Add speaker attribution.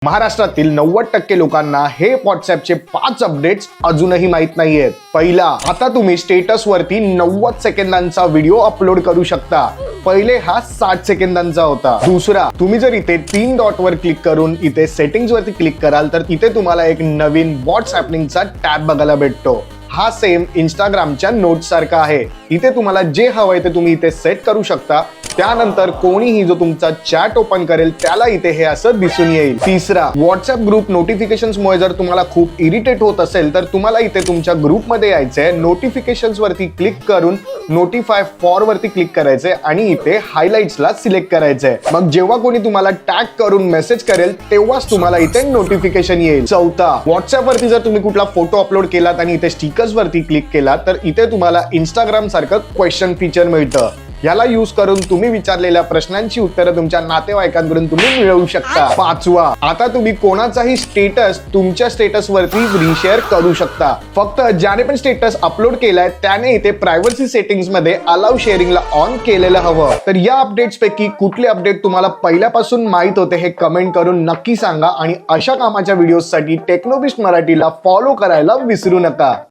Speaker 1: महाराष्ट्रातील 90% लोकांना हे व्हॉट्सअपचे 5 अपडेट्स अजूनही माहित नाहीयेत। पहिला, आता तुम्ही स्टेटस वरती 90 सेकंदांचा व्हिडिओ अपलोड करू शकता। पहिले हा 60 सेकंदांचा होता। दुसरा, तुम्ही जर इथे 3 डॉट वर क्लिक करून इथे सेटिंग्ज वरती क्लिक कराल तर इथे तुम्हाला एक नवीन व्हॉट्स हॅपनिंगचा टॅब बघायला भेटतो। हा सेम इंस्टाग्रामच्या नोट्स सारखा आहे। इथे तुम्हाला जे हवंय ते तुम्ही इथे सेट करू शकता। त्यानंतर कोणीही जो तुमचा चॅट ओपन करेल त्याला इथे हे असं दिसून येईल। तिसरा, व्हॉट्सअप ग्रुप नोटिफिकेशन्स मुळे जर तुम्हाला खूप इरिटेट होत असेल तर तुम्हाला इथे तुमच्या ग्रुप मध्ये यायचंय, नोटिफिकेशन्स वरती क्लिक करून नोटिफाय फॉर वरती क्लिक करायचंय आणि इथे हायलाइट्सला सिलेक्ट करायचंय। मग जेव्हा कोणी तुम्हाला टॅग करून मेसेज करेल तेव्हाच तुम्हाला इथे नोटिफिकेशन येईल। चौथा, व्हॉट्सअप वरती जर तुम्ही कुठला फोटो अपलोड केलात आणि इथे स्टिकर्स वरती क्लिक केला तर इथे तुम्हाला इंस्टाग्राम सारखं क्वेश्चन फीचर मिळतं। याला यूज करून तुम्ही विचारलेल्या प्रश्नांची उत्तरं तुमच्या नातेवाईकांकडून तुम्ही मिळवू शकता। पाचवा, आता तुम्ही कोणाचाही स्टेटस तुमच्या स्टेटस वरती रिशेअर करू शकता। फक्त ज्याने पण स्टेटस अपलोड केलाय त्याने इथे प्रायव्हसी सेटिंग्स मध्ये अलाउ शेअरिंगला ऑन केलेलं हवं। तर या अपडेट्स पैकी कुठले अपडेट तुम्हाला पहिल्यापासून माहित होते हे कमेंट करून नक्की सांगा आणि अशा कामाच्या व्हिडिओसाठी टेक्नोबिस्ट मराठीला फॉलो करायला विसरू नका।